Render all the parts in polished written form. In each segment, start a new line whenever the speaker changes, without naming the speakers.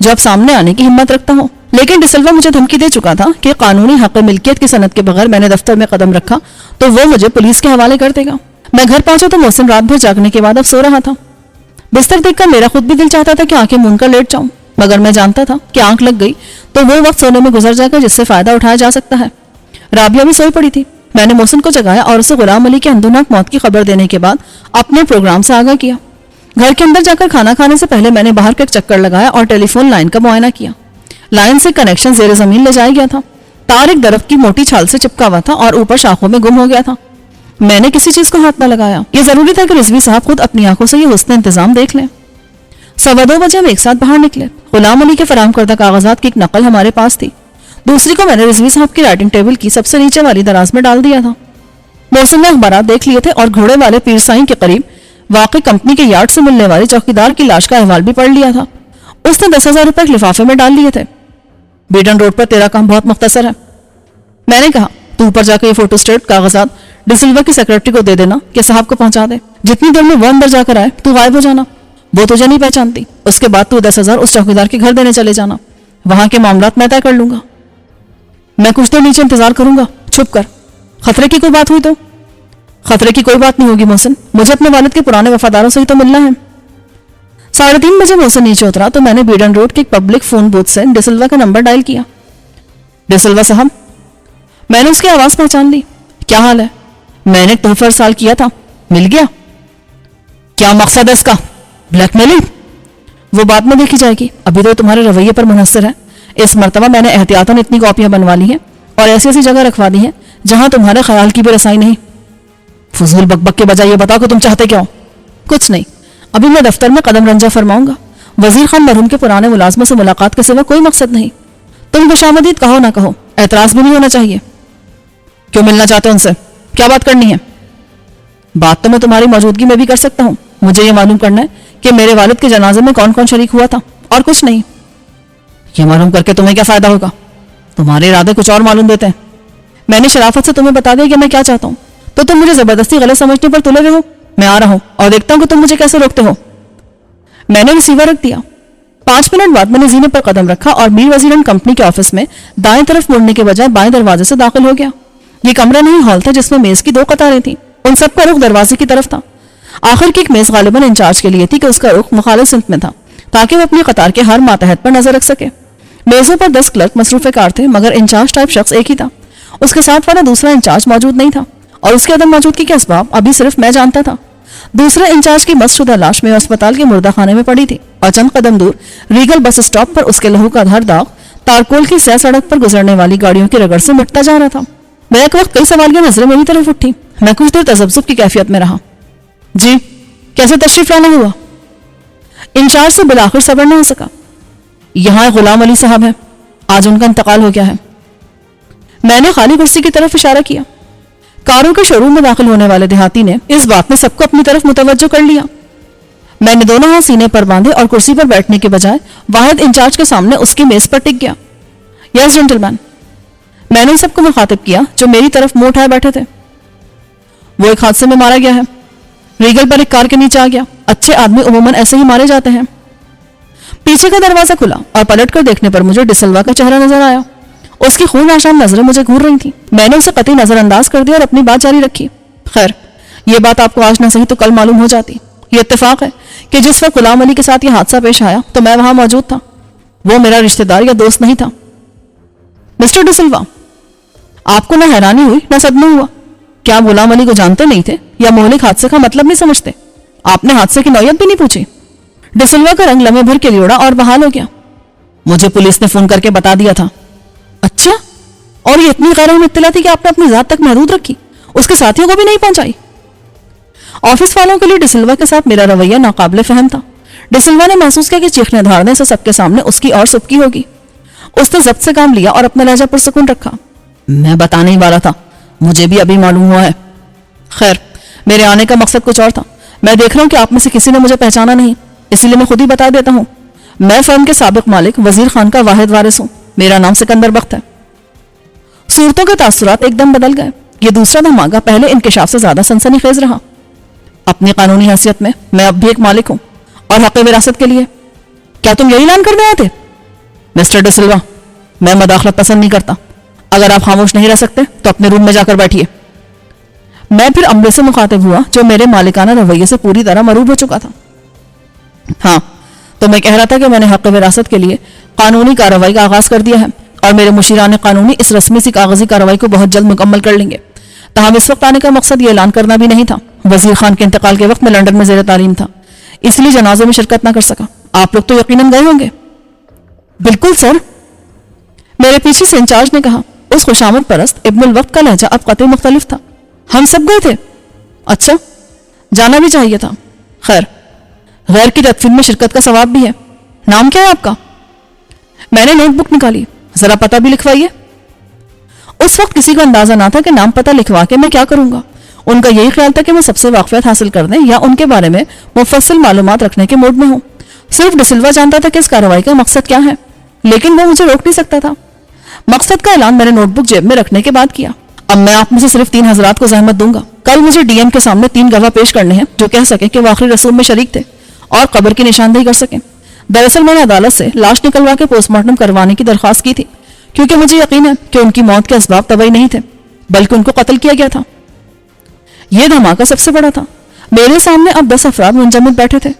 جو اب سامنے آنے کی ہمت رکھتا ہوں. لیکن ڈسلوا مجھے دھمکی دے چکا تھا کہ قانونی حق ملکیت کی سند کے بغیر میں نے دفتر میں قدم رکھا تو وہ مجھے پولیس کے حوالے کر دے گا. میں گھر پہنچا تو محسن رات بھر جاگنے کے بعد اب سو رہا تھا. بستر دیکھ کر میرا خود بھی دل چاہتا تھا کہ آنکھیں مون کر لیٹ جاؤں، مگر میں جانتا تھا کہ آنکھ لگ گئی تو وہ وقت سونے میں گزر جائے گا جس سے فائدہ اٹھایا جا سکتا ہے. رابعہ بھی سوئی پڑی تھی. میں نے محسن کو جگایا اور اسے غلام علی کے اندوناک موت کی خبر دینے کے بعد اپنے پروگرام سے آگاہ کیا. گھر کے اندر جا کر کھانا کھانے سے پہلے میں نے باہر کا ایک چکر لگایا اور ٹیلی فون لائن کا معائنہ کیا. لائن سے کنیکشن زیر زمین لے جایا گیا تھا. تار ایک درخت کی موٹی چھال سے چپکا ہوا تھا اور اوپر شاخوں میں گم ہو گیا تھا. میں نے کسی چیز کو ہاتھ نہ لگایا. یہ ضروری تھا کہ رضوی صاحب خود اپنی آنکھوں سے یہ حسن انتظام دیکھ لیں. 2:15 بجے ہم ایک ساتھ باہر نکلے. غلام علی کے فراہم کردہ کاغذات کی ایک نقل ہمارے پاس تھی، دوسری کو میں نے رضوی صاحب کی رائٹنگ ٹیبل کی سب سے نیچے والی دراز میں ڈال دیا تھا. محسن نے اخبارات دیکھ لیے تھے اور گھوڑے والے پیر سائیں کے قریب واقع کمپنی کے یارڈ سے ملنے والے چوکیدار کی لاش کا احوال بھی پڑھ لیا تھا. اس نے 10,000 روپے ایک لفافے میں ڈال لیے تھے. بیڈن روڈ پر تیرا کام بہت مختصر ہے. میں نے کہا تو اوپر جا کے یہ فوٹو اسٹیٹ کاغذات ڈسلوا کی سیکرٹری کو دے دینا کہ صاحب کو پہنچا دے. جتنی دیر میں وہ اندر جا کر آئے تو غائب ہو جانا. وہ تجھے نہیں پہچانتی. اس کے بعد تو 10,000 اس چوکیدار کے گھر دینے چلے جانا. وہاں کے معاملات میں طے کر لوں گا. میں کچھ دیر نیچے انتظار کروں گا چھپ کر. خطرے کی کوئی بات ہوئی تو؟ خطرے کی کوئی بات نہیں ہوگی محسن. مجھے اپنے والد کے پرانے وفاداروں سے ہی تو ملنا ہے. 3:30 بجے محسن نیچے اترا تو میں نے بیڈن روڈ کے ایک پبلک فون بوتھ سے ڈسلوا کا نمبر ڈائل کیا. ڈسلوا صاحب. میں نے اس کی آواز پہچان لی. کیا حال ہے؟ میں نے تحفہ ارسال کیا تھا، مل گیا؟ کیا مقصد ہے اس کا؟ Black mailing? وہ بعد میں دیکھی جائے گی، ابھی تو تمہارے رویے پر منحصر ہے. اس مرتبہ میں نے احتیاطاً اتنی کاپیاں بنوا لی ہیں اور ایسی ایسی جگہ رکھوا دی ہیں جہاں تمہارے خیال کی بھی رسائی نہیں. فضول بک بک کے بجائے یہ بتاؤ کہ تم چاہتے کیا ہو؟ کچھ نہیں، ابھی میں دفتر میں قدم رنجہ فرماؤں گا. وزیر خان مرحوم کے پرانے ملازموں سے ملاقات کے سوا کوئی مقصد نہیں. تم خوشامدید کہو نہ کہو، اعتراض بھی نہیں ہونا چاہیے. کیوں ملنا چاہتے ہو ان سے؟ کیا بات کرنی ہے؟ بات تو میں تمہاری موجودگی میں بھی کر سکتا ہوں. مجھے یہ معلوم کرنا ہے کہ میرے والد کے جنازے میں کون کون شریک ہوا تھا، اور کچھ نہیں. یہ معلوم کر کے تمہیں کیا فائدہ ہوگا؟ تمہارے ارادے کچھ اور معلوم دیتے ہیں. میں نے شرافت سے تمہیں بتا دیا کہ میں کیا چاہتا ہوں، تو تم مجھے زبردستی غلط سمجھنے پر تلے ہوئے ہو. میں آ رہا ہوں اور دیکھتا ہوں کہ تم مجھے کیسے روکتے ہو. میں نے ریسیور رکھ دیا. 5 منٹ بعد میں نے زینے پر قدم رکھا اور میر وزیر اینڈ کمپنی کے آفس میں دائیں طرف مڑنے کے بجائے بائیں دروازے سے داخل ہو گیا. یہ کمرہ نہیں ہال تھا جس میں میز کی 2 قطاریں تھیں. ان سب کا رخ دروازے کی طرف تھا. آخر کی ایک میز غالباً انچارج کے لیے تھی کہ اس کا رخ مخالف سمت میں تھا تاکہ وہ اپنی قطار کے ہر ماتحت پر نظر رکھ سکے. میزوں پر 10 کلرک مصروف کار تھے مگر انچارج ٹائپ شخص ایک ہی تھا. اس کے ساتھ والا دوسرا انچارج موجود نہیں تھا اور اس کے عدم موجودگی کے اسباب ابھی صرف میں جانتا تھا. دوسرے انچارج کی مست شدہ لاش میں اسپتال کے مردہ خانے میں پڑی تھی اور چند قدم دور ریگل بس اسٹاپ پر اس کے لہو کا دھار داغ تارکول کی سہ سڑک پر گزرنے والی گاڑیوں کی رگڑ سے مٹتا جا رہا تھا. بیک وقت کئی سوالیاں نظریں میری طرف اٹھی. میں کچھ دیر تذبذب کی کیفیت میں رہا. جی کیسے تشریف لانا ہوا؟ انچارج سے بالآخر صبر نہ ہو سکا. یہاں غلام علی صاحب ہیں، آج ان کا انتقال ہو گیا ہے. میں نے خالی کرسی کی طرف اشارہ کیا. کاروں کے شو روم میں داخل ہونے والے دیہاتی نے اس بات میں سب کو اپنی طرف متوجہ کر لیا. میں نے دونوں ہاتھ سینے پر باندھے اور کرسی پر بیٹھنے کے بجائے واحد انچارج کے سامنے اس کی میز پر ٹک گیا. یس جنٹل مین. میں نے سب کو مخاطب کیا جو میری طرف منہ اٹھائے بیٹھے تھے. وہ ایک حادثے میں مارا گیا ہے. ریگل پر ایک کار کے نیچے آ گیا. اچھے آدمی عموماً ایسے ہی مارے جاتے ہیں. پیچھے کا دروازہ کھلا اور پلٹ کر دیکھنے پر مجھے ڈسلوا کا چہرہ نظر آیا. اس کی خون آشام نظریں مجھے گھور رہی تھیں. میں نے اسے قطعی نظر انداز کر دیا اور اپنی بات جاری رکھی. خیر یہ بات آپ کو آج نہ صحیح تو کل معلوم ہو جاتی. یہ اتفاق ہے کہ جس وقت غلام علی کے ساتھ یہ حادثہ پیش آیا تو میں وہاں موجود تھا. وہ میرا رشتہ دار یا دوست نہیں تھا. مسٹر ڈسلوا، آپ کو نہ حیرانی ہوئی نہ صدمہ ہوا. کیا آپ غلام علی کو جانتے نہیں تھے یا مہلک حادثے کا مطلب نہیں سمجھتے؟ آپ نے حادثے کی نوعیت بھی نہیں پوچھی. ڈسلوا کا رنگ لمحے بھر کے لیے اڑا اور بحال ہو گیا. مجھے پولیس نے فون کر کے بتا دیا تھا. اچھا، اور یہ اتنی غیر اہم اطلاع تھی کہ آپ نے اپنی ذات تک محدود رکھی، اس کے ساتھیوں کو بھی نہیں پہنچائی؟ آفس والوں کے لیے ڈسلوا کے ساتھ میرا رویہ ناقابل فہم تھا. ڈسلوا نے محسوس کیا کہ چیخنے دھاڑنے سے سب کے سامنے اس کی اور سبکی ہوگی. اس نے ضبط سے کام لیا اور اپنا لہجہ پرسکون رکھا. میں بتانے ہی والا تھا، مجھے بھی ابھی معلوم ہوا ہے. خیر میرے آنے کا مقصد کچھ اور تھا. میں دیکھ رہا ہوں کہ آپ میں سے کسی نے مجھے پہچانا نہیں، اسی لیے میں خود ہی بتا دیتا ہوں. میں فرم کے سابق مالک وزیر خان کا واحد وارث ہوں. میرا نام سکندر بخت ہے. صورتوں کے تاثرات ایک دم بدل گئے. یہ دوسرا دھماکہ پہلے انکشاف سے زیادہ سنسنی خیز رہا. اپنی قانونی حیثیت میں اب بھی ایک مالک ہوں اور حق وراثت کے لیے. کیا تم یہی اعلان کرنے آئے تھے مسٹر ڈسلوا، میں مداخلت پسند نہیں کرتا. اگر آپ خاموش نہیں رہ سکتے تو اپنے روم میں جا کر بیٹھیے. میں پھر عملے سے مخاطب ہوا جو میرے مالکانہ رویے سے پوری طرح مرعوب ہو چکا تھا. ہاں، تو میں کہہ رہا تھا کہ میں نے حق وراثت کے لیے قانونی کارروائی کا آغاز کر دیا ہے اور میرے مشیران قانونی اس رسمی سی کاغذی کارروائی کو بہت جلد مکمل کر لیں گے. تاہم اس وقت آنے کا مقصد یہ اعلان کرنا بھی نہیں تھا. وزیر خان کے انتقال کے وقت میں لندن میں زیر تعلیم تھا، اس لیے جنازے میں شرکت نہ کر سکا. آپ لوگ تو یقیناً گئے ہوں گے. بالکل سر، میرے پیچھے سے انچارج نے کہا. اس خوشامد پرست ابن الوقت کا لہجہ اب قطعی مختلف تھا. ہم سب گئے تھے. اچھا، جانا بھی چاہیے تھا. خیر، غیر کی تدفین میں شرکت کا ثواب بھی ہے. نام کیا ہے آپ کا؟ میں نے نوٹ بک نکالی. ذرا پتہ بھی لکھوائیے. اس وقت کسی کو اندازہ نہ تھا کہ نام پتہ لکھوا کے میں کیا کروں گا. ان کا یہی خیال تھا کہ میں سب سے واقفیت حاصل کرنے یا ان کے بارے میں مفصل معلومات رکھنے کے موڈ میں ہوں. صرف ڈسلوا جانتا تھا کہ اس کارروائی کا مقصد کیا ہے، لیکن وہ مجھے روک نہیں سکتا تھا. مقصد کا اعلان میں نے نوٹ بک جیب میں رکھنے کے بعد کیا. اب میں آپ میں سے صرف 3 حضرات کو زحمت دوں گا. کل مجھے ڈی ایم کے سامنے 3 گواہ پیش کرنے ہیں جو کہہ سکیں کہ وہ آخری رسوم میں شریک تھے اور قبر کی نشاندہی کر سکیں. دراصل میں نے عدالت سے لاش نکلوا کے پوسٹ مارٹم کروانے کی درخواست کی تھی کیونکہ مجھے یقین ہے کہ ان کی موت کے اسباب طبعی نہیں تھے بلکہ ان کو قتل کیا گیا تھا. یہ دھماکہ سب سے بڑا تھا. میرے سامنے اب 10 افراد منجمد بیٹھے تھے.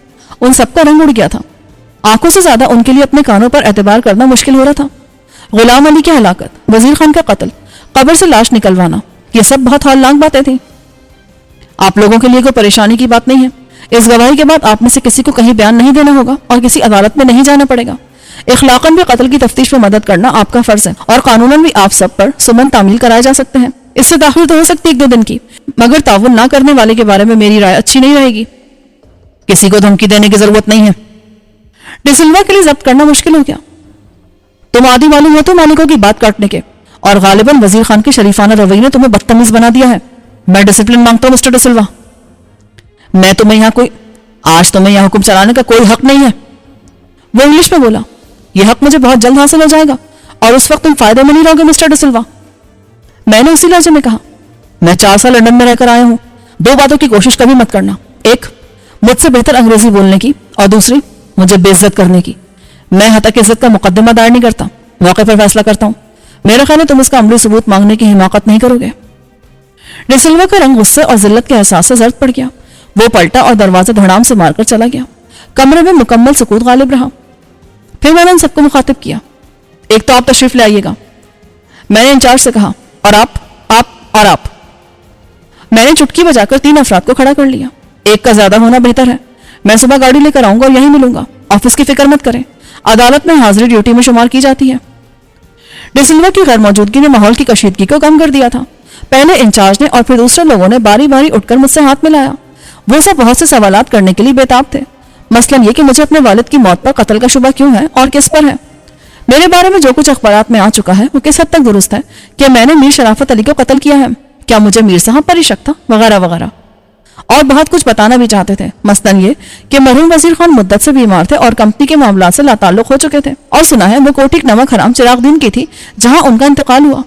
ان سب کا رنگ اڑ گیا تھا. آنکھوں سے زیادہ ان کے لیے اپنے کانوں پر اعتبار کرنا مشکل ہو رہا تھا. غلام علی کی ہلاکت، وزیر خان کا قتل، قبر سے لاش نکلوانا، یہ سب بہت ہولناک باتیں تھیں. آپ لوگوں کے لیے کوئی پریشانی کی بات نہیں ہے. اس گواہی کے بعد آپ میں سے کسی کو کہیں بیان نہیں دینا ہوگا اور کسی عدالت میں نہیں جانا پڑے گا. اخلاقاً بھی قتل کی تفتیش میں مدد کرنا آپ کا فرض ہے اور قانوناً بھی آپ سب پر سمن تعمیل کرائے جا سکتے ہیں. اس سے تاخیر تو ہو سکتی 1-2 دن کی، مگر تعاون نہ کرنے والے کے بارے میں میری رائے اچھی نہیں رہے گی. کسی کو دھمکی دینے کی ضرورت نہیں ہے. ڈسلوا کے لیے ضبط کرنا مشکل ہو گیا. تم عادی معلوم ہو تو مالکوں کی بات کاٹنے کے، اور غالباً وزیر خان کے شریفانہ رویے نے تمہیں بدتمیز بنا دیا ہے. میں ڈسپلن مانگتا ہوں مسٹر ڈسلوا. میں تمہیں یہاں حکم چلانے کا کوئی حق نہیں ہے. وہ انگلش میں بولا. یہ حق مجھے بہت جلد حاصل ہو جائے گا اور اس وقت تم فائدے میں نہیں رہو گے مسٹر ڈسلوا. میں نے اسی لہجے میں کہا. میں 4 سال لندن میں رہ کر آیا ہوں. 2 باتوں کی کوشش کبھی مت کرنا. ایک، مجھ سے بہتر انگریزی بولنے کی، اور دوسری، مجھے بے عزت کرنے کی. میں حتیٰ کہ عزت کا مقدمہ دائر نہیں کرتا، موقع پر فیصلہ کرتا ہوں. میرا خیال ہے تم اس کا عملی ثبوت مانگنے کی حماقت نہیں کرو گے. ڈسلوا کا رنگ غصے اور ذلت کے احساس سے زرد پڑ گیا. وہ پلٹا اور دروازہ دھڑام سے مار کر چلا گیا. کمرے میں مکمل سکوت غالب رہا. پھر میں نے ان سب کو مخاطب کیا. ایک تو آپ تشریف لے آئیے گا. میں نے انچارج سے کہا. اور آپ. میں نے چٹکی بجا کر 3 افراد کو کھڑا کر لیا. ایک کا زیادہ ہونا بہتر ہے. میں صبح گاڑی لے کر آؤں گا اور یہیں ملوں گا. آفس کی فکر مت کریں. عدالت میں حاضری ڈیوٹی میں شمار کی جاتی ہے. ڈسلوا کی غیر موجودگی نے ماحول کی کشیدگی کو کم کر دیا تھا. پہلے انچارج نے اور پھر دوسرے لوگوں نے باری باری اٹھ کر مجھ سے ہاتھ ملایا. وہ سب بہت سے سوالات کرنے کے لیے بےتاب تھے. مثلاً یہ کہ مجھے اپنے والد کی موت پر قتل کا شبہ کیوں ہے اور کس پر ہے. میرے بارے میں جو کچھ اخبارات میں آ چکا ہے وہ کس حد تک درست ہے کہ میں نے میر شرافت علی کو قتل کیا ہے، کیا مجھے میر صاحب پر ہی شک تھا، وغیرہ وغیرہ. اور بہت کچھ بتانا بھی چاہتے تھے. مثلاً یہ کہ مرحوم وزیر خان مدت سے بیمار تھے اور کمپنی کے معاملات سے لاتعلق ہو چکے تھے، اور سنا ہے وہ کوٹک نمک حرام چراغ دین کی تھی جہاں ان کا انتقال ہوا.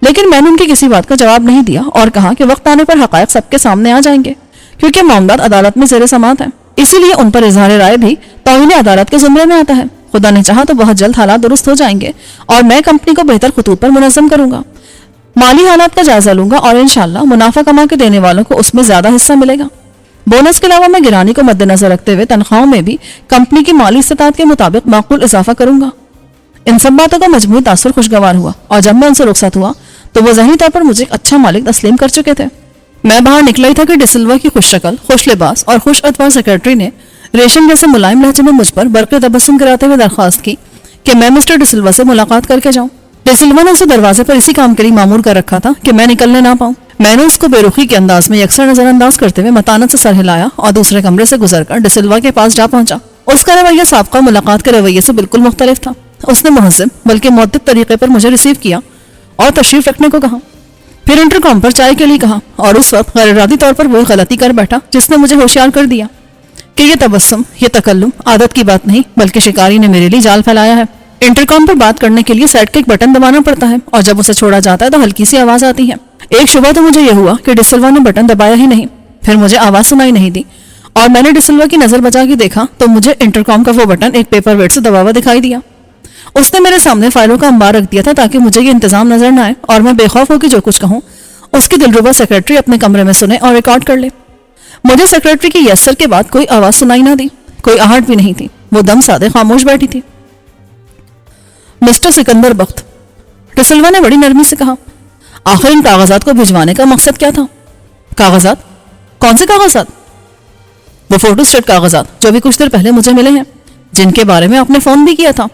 لیکن میں نے ان کی کسی بات کا جواب نہیں دیا اور کہا کہ وقت آنے پر حقائق سب کے سامنے آ جائیں گے کیونکہ معاملات عدالت میں زیر سماعت ہیں. اسی لیے ان پر اظہار رائے بھی توہین عدالت کے زمرے میں آتا ہے. خدا نے چاہا تو بہت جلد حالات درست ہو جائیں گے اور میں کمپنی کو بہتر خطوط پر منظم کروں گا. مالی حالات کا جائزہ لوں گا اور انشاءاللہ منافع کما کے دینے والوں کو اس میں زیادہ حصہ ملے گا. بونس کے علاوہ میں گرانی کو مد نظر رکھتے ہوئے تنخواہوں میں بھی کمپنی کی مالی استطاعت کے مطابق معقول اضافہ کروں گا. ان سب باتوں کا مجموعی تاثر خوشگوار ہوا اور جب میں ان سے رخصت ہوا تو وہ ذہنی طور پر مجھے ایک اچھا مالک تسلیم کر چکے تھے. میں باہر نکلا ہی تھا کہ ڈسلوا کی خوش شکل، خوش لباس اور خوش اتوار سیکرٹری نے ریشم جیسے ملائم لہجے میں مجھ پر برق تبسم کراتے ہوئے درخواست کی کہ میں مسٹر ڈسلوا سے ملاقات کر کے جاؤں. ڈسلوا نے اسے دروازے پر اسی کام کے لیے مامور کر رکھا تھا کہ میں نکلنے نہ پاؤں. میں نے اس کو بے رخی کے انداز میں یکسر نظر انداز کرتے ہوئے متانت سے سر ہلایا اور دوسرے کمرے سے گزر کر ڈسلوا کے پاس جا پہنچا. اس کا رویہ سابقہ ملاقات کے رویے سے بالکل مختلف تھا. اس نے مہذب بلکہ مؤدب طریقے پر مجھے ریسیو کیا اور تشریف رکھنے کو کہا. پھر انٹر کام پر چائے کے لیے کہا اور اس وقت غیر ارادی طور پر وہ غلطی کر بیٹھا جس نے مجھے ہوشیار کر دیا کہ یہ تبسم، یہ تکلم عادت کی بات نہیں بلکہ شکاری نے میرے لیے جال پھیلایا ہے. انٹرکام پر بات کرنے کے لیے سیٹ کا ایک بٹن دبانا پڑتا ہے اور جب اسے چھوڑا جاتا ہے تو ہلکی سی آواز آتی ہے. ایک شبہ تو مجھے یہ ہوا کہ ڈسلوا نے بٹن دبایا ہی نہیں. پھر مجھے آواز سنائی نہیں دی اور میں نے ڈسلوا کی نظر بچا کے دیکھا تو مجھے انٹرکام کا وہ بٹن ایک پیپر ویٹ سے دبا ہوا دکھائی دیا. اس نے میرے سامنے فائلوں کا انبار رکھ دیا تھا تاکہ مجھے یہ انتظام نظر نہ آئے اور میں بے خوف ہو کہ جو کچھ کہوں اس کی دلربا سیکرٹری اپنے کمرے میں سنے اور ریکارڈ کر لے. مجھے سیکرٹری کی یس سر کے بعد کوئی آواز سنائی نہ دی, کوئی آہٹ بھی نہیں تھی. وہ دم سادے خاموش بیٹھی تھی. مسٹر سکندر بخت, ڈسلوا نے بڑی نرمی سے کہا, آخر ان کاغذات کو بھجوانے کا مقصد کیا تھا؟ کاغذات؟ کون سے کاغذات؟ وہ فوٹو اسٹیٹ کاغذات جو بھی کچھ دیر پہلے مجھے ملے ہیں, جن کے بارے میں آپ نے فون بھی کیا تھا.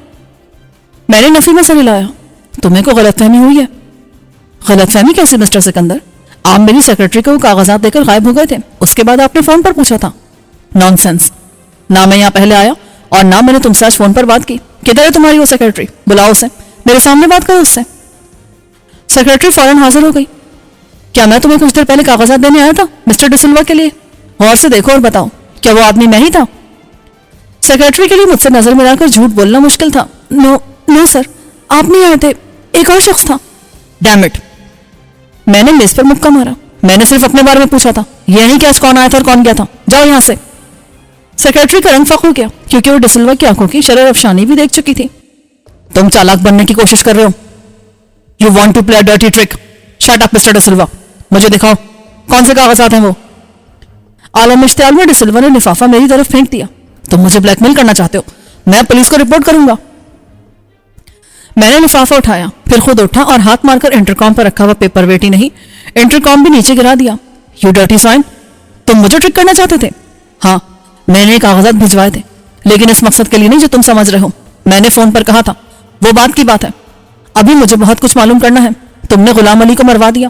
میں نے نفی میں سر ہلایا. تمہیں کو غلط فہمی ہوئی ہے. غلط فہمی کیسے مسٹر سکندر؟ آپ میری سیکرٹری کو وہ کاغذات دے کر غائب ہو گئے تھے, اس کے بعد آپ نے فون پر پوچھا تھا. نان سینس. نہ میں یہاں پہلے آیا اور نہ میں نے تم سے آج فون پر بات کی. کدھر ہے تمہاری وہ سیکرٹری؟ بلاؤ اسے, میرے سامنے بات کرو اس سے. سیکرٹری فوراً حاضر ہو گئی. کیا میں تمہیں کچھ دیر پہلے کاغذات دینے آیا تھا مسٹر ڈسلوا کے لیے؟ غور سے دیکھو اور بتاؤ, کیا وہ آدمی میں ہی تھا؟ سیکرٹری کے لیے مجھ سے نظر ملا کر جھوٹ بولنا مشکل تھا. نو سر, آپ نہیں آئے تھے, ایک اور شخص تھا. Damn it. میں نے میز پر مکہ مارا. میں نے صرف اپنے بارے میں پوچھا تھا, یہ نہیں کہ اس کون آیا تھا اور کون گیا تھا. جاؤ یہاں سے. سیکرٹری کا رنگ فخر ہو گیا کیونکہ وہ ڈسلوا کی آنکھوں کی شرر افشانی بھی دیکھ چکی تھی. تم چالاک بننے کی کوشش کر رہے ہو. You want to play a dirty trick. Shut up mister D'Silva. مجھے دکھاؤ کون سے کاغذات ہیں وہ. عالم اشتعال میں ڈسلوا نے لفافہ میری طرف پھینک دیا. تم مجھے بلیک میل کرنا چاہتے ہو؟ میں پولیس کو رپورٹ کروں گا. میں نے لفافہ اٹھایا, پھر خود اٹھا اور ہاتھ مار کر انٹرکام پر رکھا ہوا پیپر ویٹ ہی نہیں, انٹرکام بھی نیچے گرا دیا. یو ڈرٹی سوائن, تم مجھے ٹرک کرنا چاہتے تھے؟ ہاں, میں نے کاغذات بھجوائے تھے, لیکن اس مقصد کے لیے نہیں جو تم سمجھ رہے ہو. میں نے فون پر کہا تھا, وہ بات کی بات ہے. ابھی مجھے بہت کچھ معلوم کرنا ہے. تم نے غلام علی کو مروا دیا,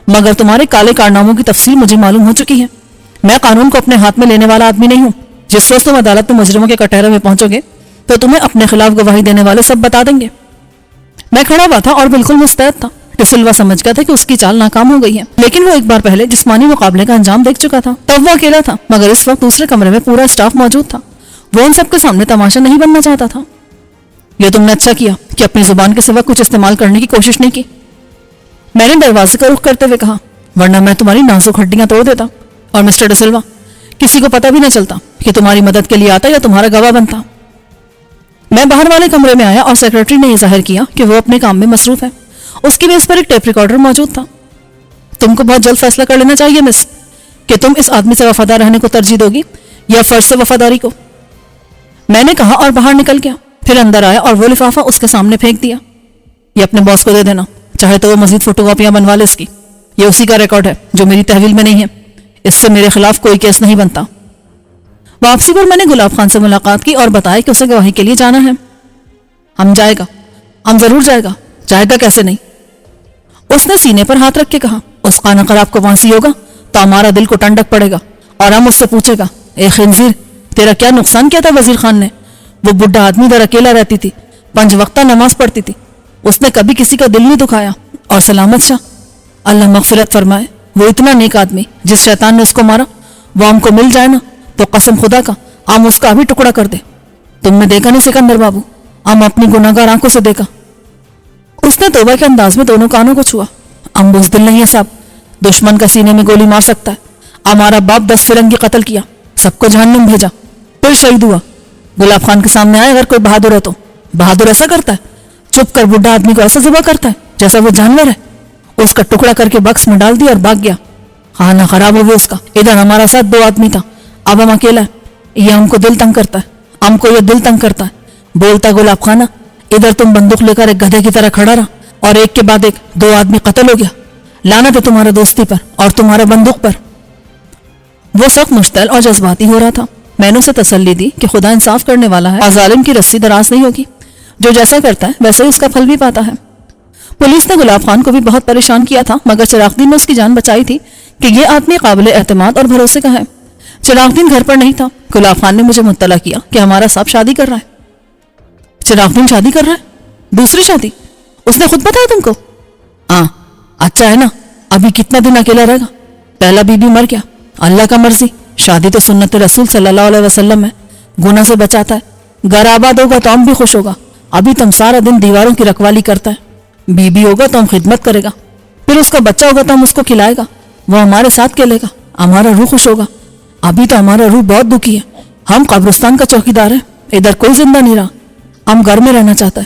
مگر تمہارے کالے کارناموں کی تفصیل مجھے معلوم ہو چکی ہے. میں قانون کو اپنے ہاتھ میں لینے والا آدمی نہیں ہوں. جس روز تم عدالت میں مجرموں کے کٹہرے میں پہنچو گے تو تمہیں اپنے خلاف گواہی دینے والے سب بتا دیں گے. میں کھڑا ہوا تھا اور بالکل مستعد تھا. ڈسلوا سمجھ گیا تھا کہ اس کی چال ناکام ہو گئی ہے, لیکن وہ ایک بار پہلے جسمانی مقابلے کا انجام دیکھ چکا تھا. تب وہ اکیلا تھا, مگر اس وقت دوسرے کمرے میں پورا اسٹاف موجود تھا. وہ ان سب کے سامنے تماشا نہیں بننا چاہتا تھا. یہ تم نے اچھا کیا کہ اپنی زبان کے سوا کچھ استعمال کرنے کی کوشش نہیں کی. میں نے دروازے کا رخ کرتے ہوئے کہا, ورنہ میں تمہاری نازک ہڈیاں توڑ دیتا. اور مسٹر ڈسلوا, کسی کو پتہ بھی نہ چلتا کہ تمہاری مدد کے لیے آتا یا تمہارا گواہ بنتا. میں باہر والے کمرے میں آیا اور سیکرٹری نے یہ ظاہر کیا کہ وہ اپنے کام میں مصروف ہے. اس کی میز پر ایک ٹیپ ریکارڈر موجود تھا. تم کو بہت جلد فیصلہ کر لینا چاہیے مس, کہ تم اس آدمی سے وفادار رہنے کو ترجیح دو گی یا فرض سے وفاداری کو. میں نے کہا اور باہر نکل گیا. پھر اندر آیا اور وہ لفافہ اس کے سامنے پھینک دیا. یہ اپنے باس کو دے دینا, چاہے تو وہ مزید فوٹو کاپیاں بنوا لے اس کی. یہ اسی کا ریکارڈ ہے جو میری تحویل میں نہیں ہے. اس سے میرے خلاف کوئی کیس نہیں بنتا. واپسی پر میں نے گلاب خان سے ملاقات کی اور بتایا کہ اسے گواہی کے لیے جانا ہے. ہم جائے گا. ہم ضرور جائے گا. جائے گا کیسے نہیں. اس نے سینے پر ہاتھ رکھ کے کہا, اس خانہ اگر آپ کو پھانسی ہوگا تو ہمارا دل کو ٹنڈک پڑے گا اور ہم اس سے پوچھے گا, اے خنزیر, تیرا کیا نقصان کیا تھا وزیر خان نے؟ وہ بڈھا آدمی در اکیلا رہتی تھی, 5 وقتہ نماز پڑھتی تھی. اس نے کبھی کسی کا دل نہیں دکھایا. اور سلامت شاہ, اللہ مغفرت فرمائے, وہ اتنا نیک آدمی جس شیطان نے اس کو مارا, وہ ہم کو مل جائے نا تو قسم خدا کا ہم اس کا بھی ٹکڑا کر دے. تم نے دیکھا نہیں سکندر بابو, ہم اپنی گناہگار آنکھوں سے دیکھا. اس نے توبہ کے انداز میں دونوں کانوں کو چھوا. ہم بزدل نہیں ہیں صاحب, دشمن کا سینے میں گولی مار سکتا ہے. ہمارا باپ 10 فرنگی قتل کیا, سب کو جہنم بھیجا, پھر شہید ہوا. گلاب خان کے سامنے آئے اگر کوئی بہادر ہے تو بہادر ایسا کرتا ہے, چپ کر بڈھا آدمی کو ایسا ذبح کرتا ہے جیسا وہ جانور ہے. اس کا ٹکڑا کر کے بکس میں ڈال دیا اور بھاگ گیا. خانہ خراب ہو گیا اس کا. ادھر ہمارا ساتھ 2 آدمی تھا, اب ہم اکیلا ہے. یہ ہم کو دل تنگ کرتا ہے, ہم کو یہ دل تنگ کرتا ہے. بولتا گلاب خانہ, ادھر تم بندوق لے کر ایک گدھے کی طرح کھڑا رہا اور ایک کے بعد ایک 2 آدمی قتل ہو گیا. لعنت ہے تمہارے دوستی پر اور تمہارے بندوق پر. وہ سخت مشتعل اور جذباتی ہو رہا تھا. میں نے اسے تسلی دی کہ خدا انصاف کرنے والا ہے اور ظالم کی رسی دراز نہیں ہوگی. جو جیسا کرتا ہے ویسے ہی اس کا پھل بھی پاتا ہے. پولیس نے گلاب خان کو بھی بہت پریشان کیا تھا, مگر چراغ دین نے اس کی جان بچائی تھی کہ یہ آدمی قابل اعتماد اور بھروسے کا ہے. چراغ دین گھر پر نہیں تھا. گلاب خان نے مجھے مطلع کیا کہ ہمارا صاحب شادی کر رہا ہے. چراغ دین شادی کر رہا ہے؟ دوسری شادی؟ اس نے خود بتایا تم کو؟ ہاں. اچھا ہے نا, ابھی کتنا دن اکیلا رہے گا؟ پہلا بیوی مر گیا, اللہ کا مرضی. شادی تو سنت رسول صلی اللہ علیہ وسلم ہے, گناہ سے بچاتا ہے. گھر آباد ہوگا تو ہم بھی خوش ہوگا. ابھی تم سارا دن دیواروں کی رکھوالی کرتا ہے. بیوی ہوگا تو ہم خدمت کرے گا, پھر اس کا بچہ ہوگا تو ہم اس کو کھلائے گا, وہ ہمارے ساتھ کھیلے گا, ہمارا روح خوش ہوگا. ابھی تو ہمارا روح بہت دکھی ہے. ہم قبرستان کا چوکیدار ہیں, ادھر کوئی زندہ نہیں رہا. ہم گھر میں رہنا چاہتا ہے,